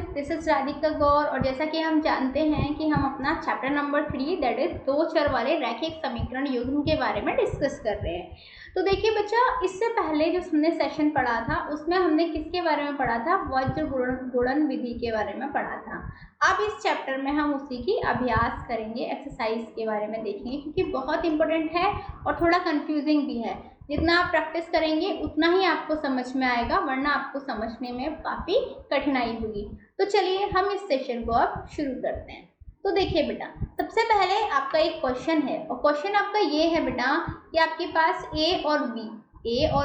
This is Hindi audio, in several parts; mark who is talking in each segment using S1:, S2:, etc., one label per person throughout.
S1: स्टूडेंट्स, दिस इज राधिका गौर और जैसा कि हम जानते हैं कि हम अपना चैप्टर नंबर 3 दैट इज दो चर वाले रैखिक समीकरण युग्म के बारे में डिस्कस कर रहे हैं। तो देखिए बच्चा, इससे पहले जो हमने सेशन पढ़ा था उसमें हमने किसके बारे में पढ़ा था? वज्र गुणन विधि के बारे में पढ़ा था। अब इस चैप्टर में हम उसी की अभ्यास करेंगे, एक्सरसाइज के बारे में देखेंगे, क्योंकि बहुत इंपॉर्टेंट है और थोड़ा कंफ्यूजिंग भी है। जितना आप प्रैक्टिस करेंगे उतना ही आपको समझ में आएगा, वरना आपको समझने में काफ़ी कठिनाई होगी। तो चलिए हम इस सेशन को अब शुरू करते हैं। तो देखिए बेटा, सबसे पहले आपका एक क्वेश्चन है और क्वेश्चन आपका ये है बेटा कि आपके पास ए और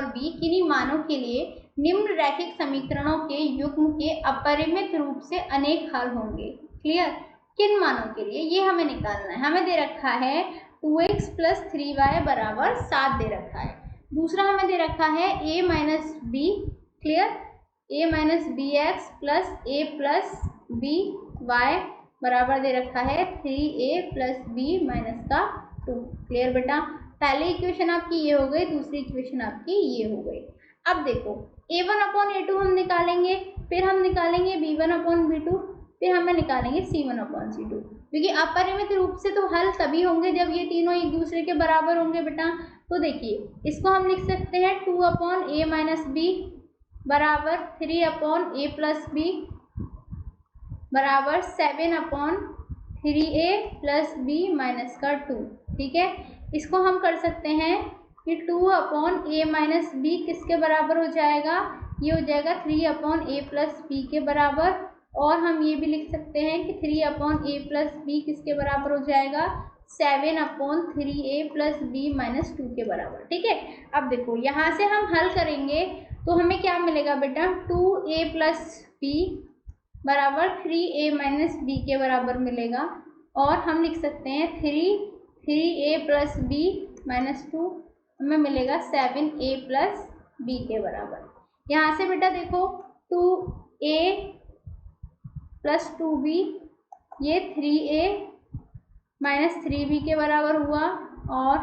S1: बी किन्हीं मानों के लिए निम्न रैखिक समीकरणों के युग्म के अपरिमित रूप से अनेक हल होंगे। क्लियर? किन मानों के लिए ये हमें निकालना है। हमें दे रखा है 2x + 3y = 7 दे रखा है। दूसरा हमें दे रखा है a - b, clear, a - bx + a + by बराबर दे रखा है 3a + b - 2। क्लियर बेटा? पहली इक्वेशन आपकी ये हो गई, दूसरी इक्वेशन आपकी ये हो गई। अब देखो a1/a2 हम निकालेंगे, फिर हम निकालेंगे b1/b2, फिर हमें निकालेंगे c1/c2, क्योंकि अपरिमित रूप से तो हल तभी होंगे जब ये तीनों एक दूसरे के बराबर होंगे बेटा। तो देखिए इसको हम लिख सकते हैं 2/a - b बराबर 3/a + b बराबर 7/3a + b - 2। ठीक है, इसको हम कर सकते हैं कि 2/a - b किसके बराबर हो जाएगा? ये हो जाएगा 3/a + b के बराबर। और हम ये भी लिख सकते हैं कि 3/a + b किसके बराबर हो जाएगा? 7/3a + b - 2 के बराबर। ठीक है, अब देखो यहाँ से हम हल करेंगे तो हमें क्या मिलेगा बेटा? 2a + b बराबर 3a - b के बराबर मिलेगा। और हम लिख सकते हैं 3a + b - 2 हमें मिलेगा 7a + b के बराबर। यहाँ से बेटा देखो 2a + 2b ये 3a - 3b के बराबर हुआ और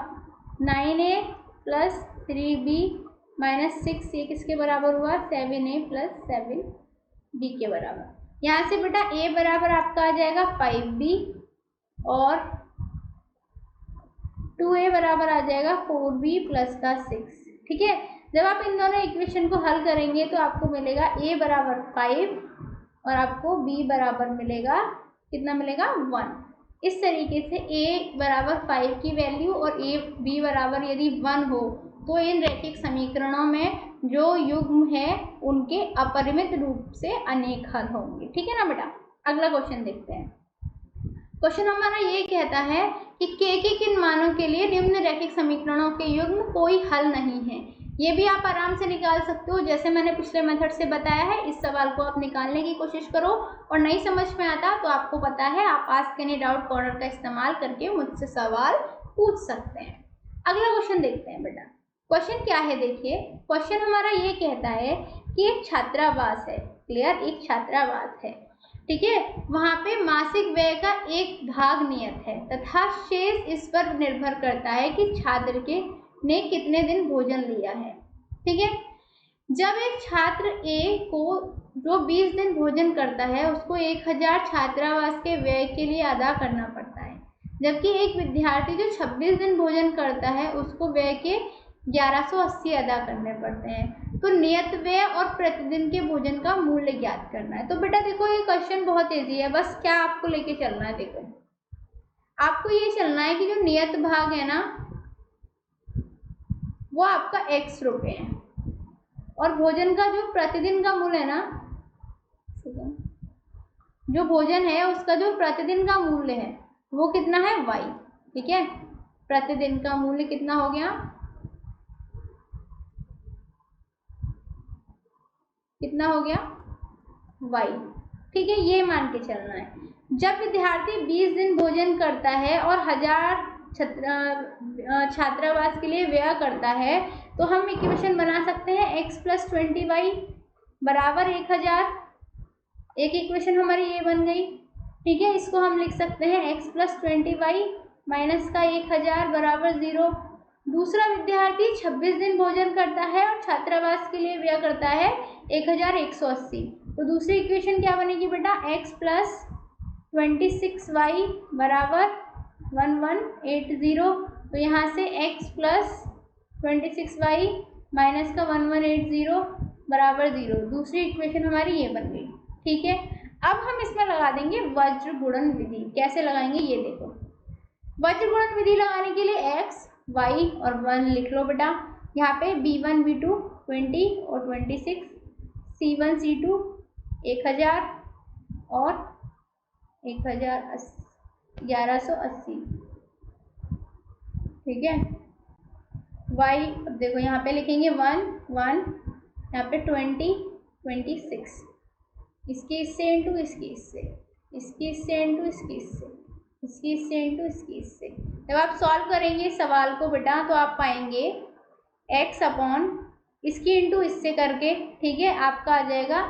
S1: 9a + 3b - 6 ये किसके बराबर हुआ? 7a + 7b के बराबर। यहाँ से बेटा a बराबर आपका आ जाएगा 5b और 2a बराबर आ जाएगा 4b + 6। ठीक है, जब आप इन दोनों इक्वेशन को हल करेंगे तो आपको मिलेगा a बराबर 5 और आपको b बराबर मिलेगा कितना? मिलेगा 1। इस तरीके से a बराबर 5 की वैल्यू और b बराबर यदि 1 हो तो इन रैखिक समीकरणों में जो युग्म है उनके अपरिमित रूप से अनेक हल होंगे। ठीक है ना बेटा? अगला क्वेश्चन देखते हैं। क्वेश्चन हमारा ये कहता है कि k के किन मानों के लिए निम्न रैखिक समीकरणों के युग्म कोई हल नहीं है। ये भी आप आराम से निकाल सकते हो, जैसे मैंने पिछले मेथड से बताया है। इस सवाल को आप निकालने की कोशिश करो और नहीं समझ में आता तो आपको पता है आप आस्क एनी डाउट कॉर्नर का इस्तेमाल करके मुझसे सवाल पूछ सकते हैं। अगला क्वेश्चन देखते हैं बेटा। क्वेश्चन क्या है? देखिए क्वेश्चन हमारा ये कहता है कि एक छात्रावास है। क्लियर? एक छात्रावास है, ठीक है, वहाँ पे मासिक व्यय का एक भाग नियत है तथा शेष इस पर निर्भर करता है कि छात्र ने कितने दिन भोजन लिया है। ठीक है, जब एक छात्र ए को जो 20 दिन भोजन करता है उसको 1000 छात्रावास के व्यय के लिए अदा करना पड़ता है, जबकि एक विद्यार्थी जो 26 दिन भोजन करता है उसको व्यय के 1180 अदा करने पड़ते हैं। तो नियत व्यय और प्रतिदिन के भोजन का मूल्य ज्ञात करना है। तो बेटा देखो ये क्वेश्चन बहुत इजी है, बस क्या आपको लेके चलना है? देखो आपको ये चलना है कि जो नियत भाग है ना वो आपका x रुपये है और भोजन का जो प्रतिदिन का मूल्य है ना, जो भोजन है उसका जो प्रतिदिन का मूल्य है वो कितना है? y। ठीक है, प्रतिदिन का मूल्य कितना हो गया? कितना हो गया? y। ठीक है, ये मान के चलना है। जब विद्यार्थी 20 दिन भोजन करता है और 1000 छात्रावास के लिए व्यय करता है तो हम इक्वेशन बना सकते हैं x + 20y बराबर 1000। एक इक्वेशन हमारी ये बन गई। ठीक है, इसको हम लिख सकते हैं x + 20y - का 1000 बराबर 0। दूसरा विद्यार्थी 26 दिन भोजन करता है और छात्रावास के लिए व्यय करता है 1180। तो दूसरी इक्वेशन क्या बनेगी बेटा, x प्लस 26y बराबर 1180। तो यहाँ से x प्लस 26y माइनस का 1180 बराबर 0। दूसरी इक्वेशन हमारी ये बन गई। ठीक है, अब हम इसमें लगा देंगे वज्र गुणन विधि। कैसे लगाएंगे ये देखो। वज्र गुणन विधि लगाने के लिए x, y और 1 लिख लो बेटा। यहाँ पे b1 b2 20 और 26, c1 c2 1000 और 1180। ठीक है, y अब देखो यहाँ पे लिखेंगे 1 1, यहाँ पे 20 26, इसकी इससे इंटू इसकी इससे, इसकी इससे इंटू इसकी इससे, इसकी इससे इंटू इसकी इससे। जब आप सॉल्व करेंगे सवाल को बेटा तो आप पाएंगे x अपॉन इसकी इंटू इससे करके, ठीक है, आपका आ जाएगा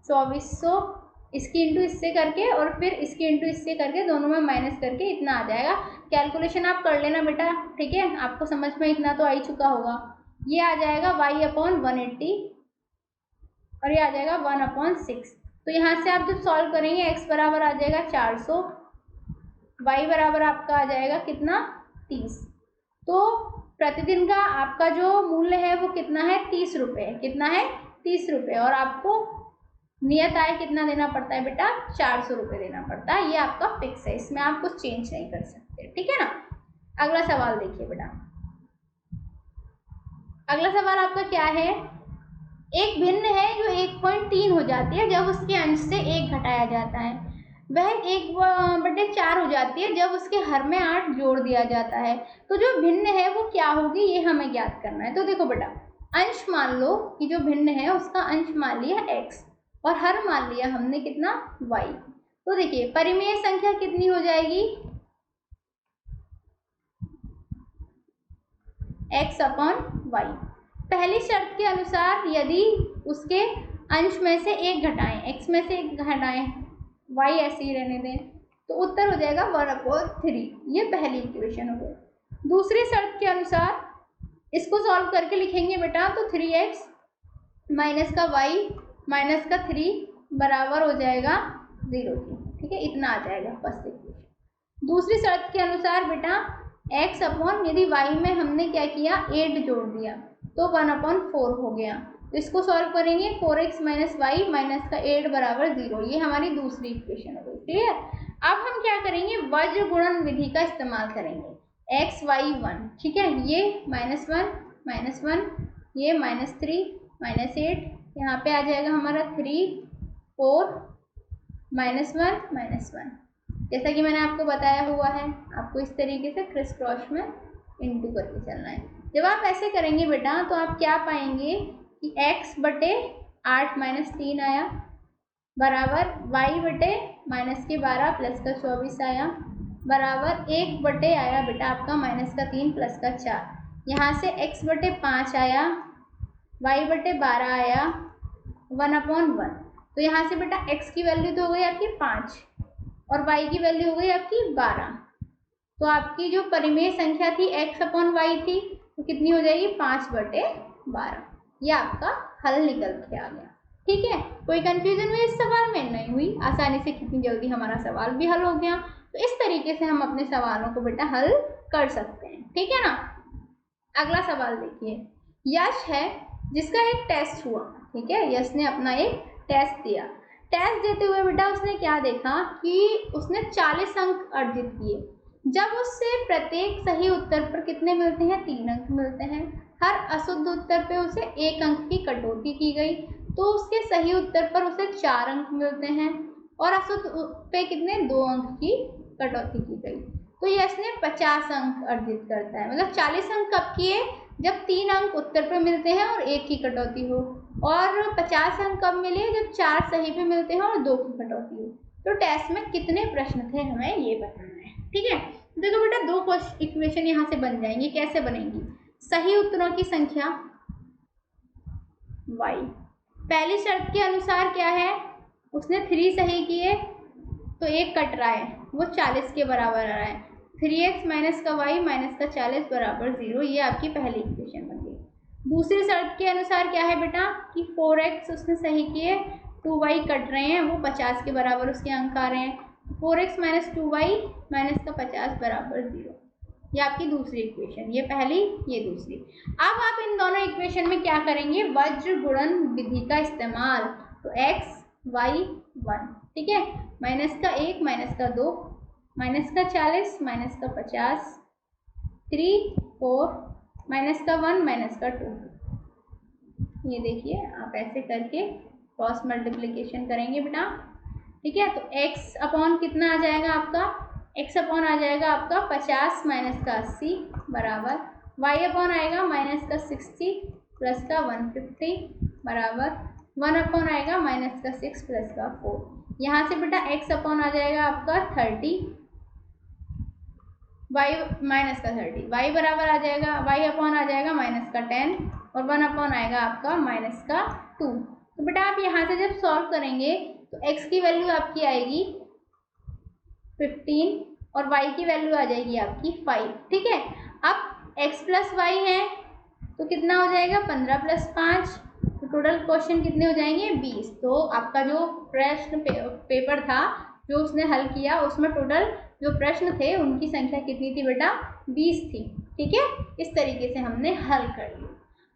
S1: 2400, इसकी इंटू इससे करके और फिर इसकी इंटू इससे करके दोनों में माइनस करके इतना आ जाएगा। कैलकुलेशन आप कर लेना बेटा, ठीक है, आपको समझ में इतना तो आ ही चुका होगा। ये आ जाएगा y अपॉन 180 और ये आ जाएगा 1/6। तो यहाँ से आप जब सॉल्व करेंगे x बराबर आ जाएगा 400, y बराबर आपका आ जाएगा कितना 30। तो प्रतिदिन का आपका जो मूल्य है वो कितना है 30 रुपये। कितना है 30 रुपये। और आपको नियत आय कितना देना पड़ता है बेटा 400 रुपये देना पड़ता है। ये आपका फिक्स है, इसमें आप कुछ चेंज नहीं कर सकते। ठीक है ना। अगला सवाल देखिए बेटा। अगला सवाल आपका क्या है, एक भिन्न है जो 1.3 हो जाती है जब उसके अंश से 1 घटाया जाता है। वह 1/4 हो जाती है जब उसके हर में 8 जोड़ दिया जाता है। तो जो भिन्न है वो क्या होगी ये हमें ज्ञात करना है। तो देखो बेटा, अंश मान लो कि जो भिन्न है उसका अंश मान लिया x और हर मान लिया हमने कितना y। तो देखिए परिमेय संख्या कितनी हो जाएगी x अपॉन y। पहली शर्त के अनुसार यदि उसके अंश में से 1 घटाएं, x में से 1 घटाएं, y ऐसे ही रहने दें, तो उत्तर हो जाएगा 1/3। ये पहली इक्वेशन हो गई। दूसरी शर्त के अनुसार इसको सॉल्व करके लिखेंगे बेटा, तो 3x माइनस का y माइनस का 3 बराबर हो जाएगा 0 की। ठीक है, इतना आ जाएगा फर्स्ट इक्वेशन। दूसरी शर्त के अनुसार बेटा x अपॉन यदि y में हमने क्या किया 8 जोड़ दिया तो 1/4 हो गया। तो इसको सॉल्व करेंगे 4x माइनस वाई माइनस का 8 बराबर 0। ये हमारी दूसरी इक्वेशन हो गई। क्लियर। अब हम क्या करेंगे, वज्र गुणन विधि का इस्तेमाल करेंगे। x y 1, ठीक है, ये -1, ये -3 -8, यहाँ पे आ जाएगा हमारा 3 4 -1 जैसा कि मैंने आपको बताया हुआ है। आपको इस तरीके से क्रिस क्रॉस में इंटू करके चलना है। जब आप ऐसे करेंगे बेटा तो आप क्या पाएंगे कि x/8 - 3 आया बराबर y/- के 12 प्लस का 24 आया बराबर 1/ आया बेटा आपका -3 प्लस का 4। यहाँ से x/5 आया, y/12 आया 1/1। तो यहाँ से बेटा x की वैल्यू तो हो गई आपकी 5 और y की वैल्यू हो गई आपकी 12। तो आपकी जो परिमेय संख्या थी x अपॉन y थी तो कितनी हो जाएगी 5/12। ये आपका हल निकल के आ गया। ठीक है, कोई कंफ्यूजन हुई इस सवाल में? नहीं हुई। आसानी से कितनी जल्दी हमारा सवाल भी हल हो गया। तो इस तरीके से हम अपने सवालों को बेटा हल कर सकते हैं। ठीक है ना। अगला सवाल देखिए। यश है जिसका एक टेस्ट हुआ, ठीक है, यश ने अपना एक टेस्ट दिया। टेस्ट देते हुए बेटा उसने क्या देखा कि उसने 40 अंक अर्जित किए। जब उससे प्रत्येक सही उत्तर पर कितने मिलते हैं 3 अंक मिलते हैं। हर अशुद्ध उत्तर पे उसे 1 अंक की कटौती की गई तो उसके सही उत्तर पर उसे 4 अंक मिलते हैं और अशुद्ध पे कितने 2 अंक की कटौती की गई। तो यश ने 50 अंक अर्जित करता है। मतलब 40 अंक कब किए, जब 3 अंक उत्तर पे मिलते हैं और 1 की कटौती हो, और 50 अंक कब मिले, जब 4 सही पे मिलते हैं और 2 की कटौती हो। तो टेस्ट में कितने प्रश्न थे हमें ये बताना है। ठीक है, देखो बेटा 2 इक्वेशन यहाँ से बन जाएंगी। कैसे बनेंगी, सही उत्तरों की संख्या y, पहली शर्त के अनुसार क्या है, उसने 3 सही किए तो 1 कट रहा है वो 40 के बराबर आ रहा है। 3x माइनस का y माइनस का 40 बराबर 0, ये आपकी पहली इक्वेशन बन गई। दूसरी शर्त के अनुसार क्या है बेटा कि 4x उसने सही किए, 2y कट रहे हैं, वो 50 के बराबर उसके अंक आ रहे हैं, 4x माइनस 2y माइनस का 50 बराबर 0, ये आपकी दूसरी इक्वेशन, ये पहली ये दूसरी। अब आप इन दोनों इक्वेशन में क्या करेंगे, वज्र गुणन विधि का इस्तेमाल। तो x y 1, ठीक है, माइनस का 1 माइनस का 2 माइनस का 40 माइनस का 50, 3 4 माइनस का 1 माइनस का 2, ये देखिए आप ऐसे करके क्रॉस मल्टीप्लिकेशन करेंगे बेटा, ठीक है। तो x अपॉन कितना आ जाएगा आपका, x अपॉन आ जाएगा आपका 50 माइनस का 80 बराबर, y अपॉन आएगा माइनस का 60 प्लस का 150 बराबर 1 अपॉन आएगा माइनस का 6 प्लस का 4। यहाँ से बेटा x अपॉन आ जाएगा आपका 30, y माइनस का 30, y बराबर आ जाएगा, y अपॉन आ जाएगा माइनस का 10 और 1 अपॉन आएगा आपका माइनस का 2। तो बेटा आप यहाँ से जब सॉल्व करेंगे तो x की वैल्यू आपकी आएगी 15 और y की वैल्यू आ जाएगी आपकी 5, ठीक है। अब x प्लस वाई है तो कितना हो जाएगा 15 प्लस 5, तो टोटल क्वेश्चन कितने हो जाएंगे 20। तो आपका जो प्रश्न पेपर था जो उसने हल किया उसमें टोटल जो प्रश्न थे उनकी संख्या कितनी थी बेटा 20 थी, ठीक है। इस तरीके से हमने हल कर लिया।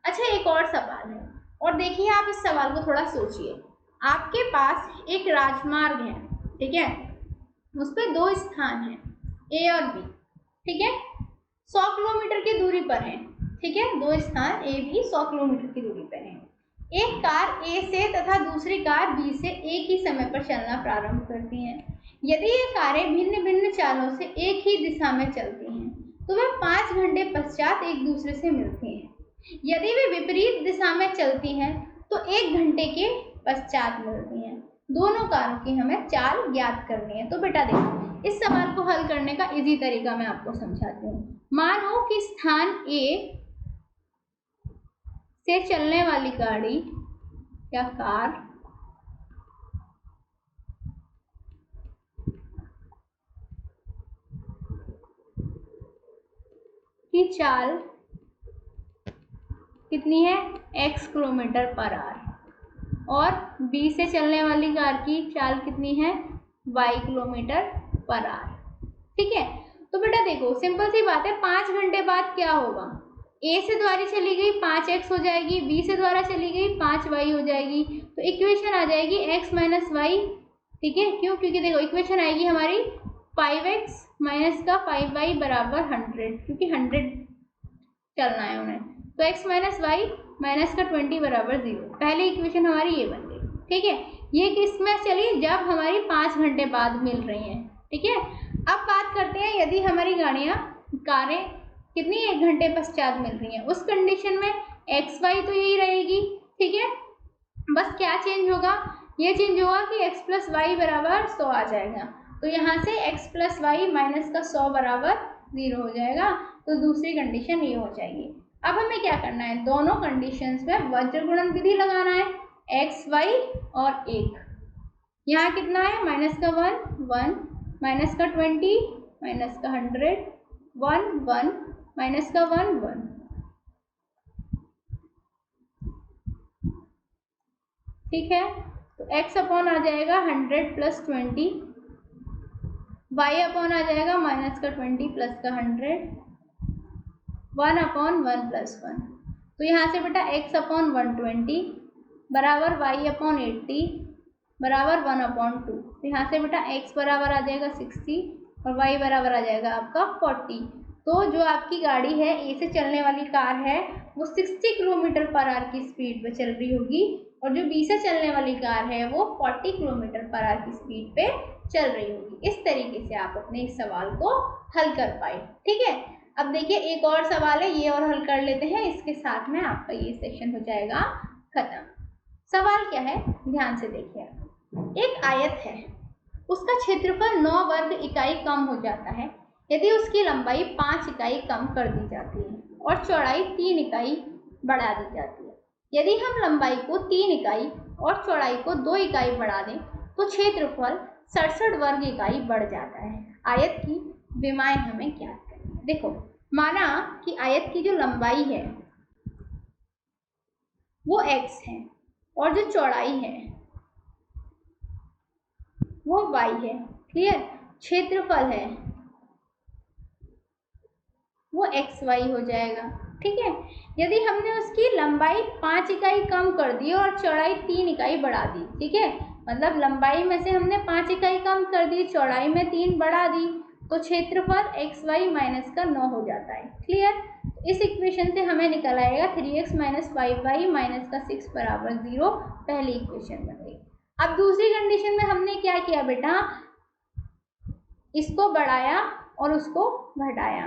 S1: अच्छा एक और सवाल है, और देखिए आप इस सवाल को थोड़ा सोचिए। आपके पास एक राजमार्ग है, ठीक है, उस पर 2 स्थान हैं A और B, ठीक है, 100 किलोमीटर की दूरी पर है, ठीक है, 2 स्थान A B 100 किलोमीटर की दूरी पर है। एक कार A से तथा दूसरी कार B से एक ही समय पर चलना प्रारंभ करती हैं। यदि ये कारें भिन्न भिन्न चालों से एक ही दिशा में चलती हैं तो वे 5 घंटे पश्चात एक दूसरे से मिलती हैं। यदि वे विपरीत दिशा में चलती हैं तो 1 घंटे के पश्चात मिलती हैं। दोनों कारों की हमें चाल ज्ञात करनी है। तो बेटा देखो इस सवाल को हल करने का इजी तरीका मैं आपको समझाती हूँ। मानो कि स्थान A से चलने वाली गाड़ी या कार की चाल कितनी है x किलोमीटर पर आवर और B से चलने वाली कार की चाल कितनी है y किलोमीटर पर आवर, ठीक है। तो बेटा देखो सिंपल सी बात है, 5 घंटे बाद क्या होगा, A से द्वारा चली गई 5x हो जाएगी, B से द्वारा चली गई 5y हो जाएगी, तो इक्वेशन आ जाएगी x माइनस वाई, ठीक है। क्यों, क्योंकि देखो इक्वेशन आएगी हमारी 5x माइनस का 5y बराबर 100, क्योंकि 100 चलना है उन्हें, तो x माइनस वाई माइनस का 20 बराबर 0। पहली इक्वेशन हमारी ये बन गई, ठीक है। ये किस में चली, जब हमारी 5 घंटे बाद मिल रही हैं, ठीक है। अब बात करते हैं यदि हमारी कारें कितनी 1 घंटे पश्चात मिल रही हैं, उस कंडीशन में एक्स वाई तो यही रहेगी, ठीक है। बस क्या चेंज होगा, ये चेंज होगा कि x प्लस वाई बराबर 100 आ जाएगा, तो यहाँ से x प्लस वाई माइनस का 100 बराबर 0 हो जाएगा, तो दूसरी कंडीशन ये हो जाएगी। अब हमें क्या करना है, दोनों कंडीशंस में वज्र गुणन विधि लगाना है, x y और 1। यहाँ कितना है माइनस का 1 माइनस का 20 माइनस का 100 1 माइनस का 1 ठीक है। तो x अपॉन आ जाएगा 100 प्लस 20, y अपॉन आ जाएगा माइनस का 20 प्लस का 100 1 अपॉन 1 प्लस 1। तो यहाँ से बेटा x अपॉन 120 बराबर y अपॉन 80 बराबर 1 अपॉन 2। तो यहाँ से बेटा x बराबर आ जाएगा 60 और y बराबर आ जाएगा आपका 40। तो जो आपकी गाड़ी है A से चलने वाली कार है वो 60 किलोमीटर पर आवर की स्पीड पे चल रही होगी और जो B से चलने वाली कार है वो 40 किलोमीटर पर आवर की स्पीड पे चल रही होगी। इस तरीके से आप अपने इस सवाल को हल कर पाए, ठीक है। अब देखिए एक और सवाल है, ये और हल कर लेते हैं, इसके साथ में आपका ये सेशन हो जाएगा खत्म। सवाल क्या है ध्यान से देखिए। एक आयत है, उसका क्षेत्रफल 9 वर्ग इकाई कम हो जाता है यदि उसकी लंबाई 5 इकाई कम कर दी जाती है और चौड़ाई 3 इकाई बढ़ा दी जाती है। यदि हम लंबाई को 3 इकाई और चौड़ाई को 2 इकाई बढ़ा दें तो क्षेत्रफल 67 वर्ग इकाई बढ़ जाता है। आयत की विमाएं हमें ज्ञात करनी है। देखो माना कि आयत की जो लंबाई है वो x है और जो चौड़ाई है वो y है, क्लियर। क्षेत्रफल है वो xy हो जाएगा, ठीक है। यदि हमने उसकी लंबाई 5 इकाई कम कर दी और चौड़ाई 3 इकाई बढ़ा दी, ठीक है, मतलब लंबाई में से हमने 5 इकाई कम कर दी, चौड़ाई में 3 बढ़ा दी, तो क्षेत्रफल xy माइनस का 9 हो जाता है, क्लियर। इस इक्वेशन से हमें निकल आएगा 3x माइनस 5y माइनस का 6 बराबर 0, पहली इक्वेशन बन गई। अब दूसरी कंडीशन में हमने क्या किया बेटा, इसको बढ़ाया और उसको घटाया,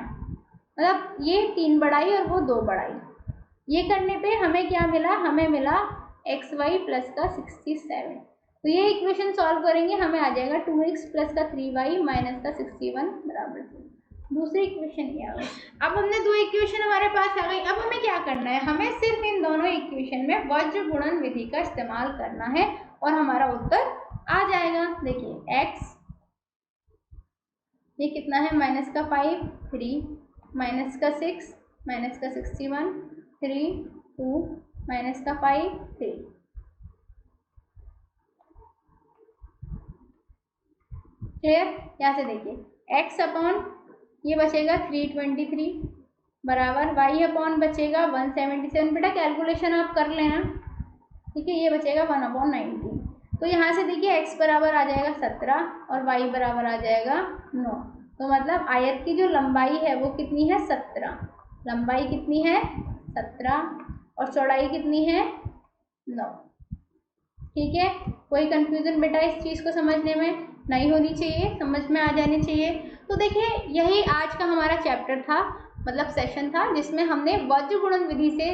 S1: मतलब ये 3 बढ़ाई और वो 2 बढ़ाई। ये करने पे हमें क्या मिला, हमें मिला xy प्लस का 67। तो ये इक्वेशन सॉल्व करेंगे हमें आ जाएगा 2x प्लस का 3y माइनस का 61 बराबर 0। दूसरी इक्वेशन ये आ गई। अब हमने 2 इक्वेशन हमारे पास आ गई। अब हमें क्या करना है, हमें सिर्फ इन दोनों इक्वेशन में वज्र गुणन विधि का इस्तेमाल करना है और हमारा उत्तर आ जाएगा। देखिए x ये कितना है, माइनस का 5, 3 माइनस का 6 माइनस का 61, 3 2 माइनस का 5 3। क्लियर। यहाँ से देखिए x अपॉन ये बचेगा 323 बराबर y अपॉन बचेगा 177। बेटा कैलकुलेशन आप कर लेना, ठीक है। ये बचेगा 1/19। तो यहाँ से देखिए x बराबर आ जाएगा 17 और y बराबर आ जाएगा 9। तो मतलब आयत की जो लंबाई है वो कितनी है, 17। लंबाई कितनी है 17 और चौड़ाई कितनी है 9, ठीक है। कोई कंफ्यूजन बेटा इस चीज़ को समझने में नहीं होनी चाहिए, समझ में आ जानी चाहिए। तो देखिए यही आज का हमारा चैप्टर था, मतलब सेशन था, जिसमें हमने वज्र गुणन विधि से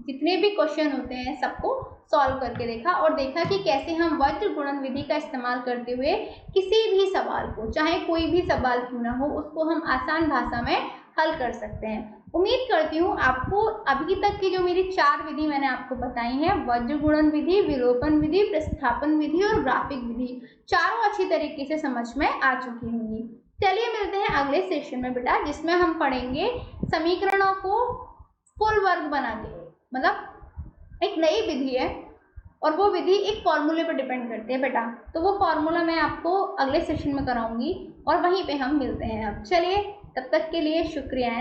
S1: जितने भी क्वेश्चन होते हैं सबको सॉल्व करके देखा और देखा कि कैसे हम वज्र गुणन विधि का इस्तेमाल करते हुए किसी भी सवाल को, चाहे कोई भी सवाल क्यों ना हो, उसको हम आसान भाषा में हल कर सकते हैं। उम्मीद करती हूँ आपको अभी तक की जो मेरी 4 विधि मैंने आपको बताई हैं, वज्र गुणन विधि, विलोपन विधि, प्रतिस्थापन विधि और ग्राफिक विधि, चारों अच्छी तरीके से समझ में आ चुकी होंगी। चलिए मिलते हैं अगले सेशन में बेटा, जिसमें हम पढ़ेंगे समीकरणों को फुल वर्ग बना के, मतलब एक नई विधि है और वो विधि एक फॉर्मूले पर डिपेंड करती है बेटा। तो वो फॉर्मूला मैं आपको अगले सेशन में कराऊंगी और वहीं पे हम मिलते हैं। अब चलिए तब तक के लिए शुक्रिया।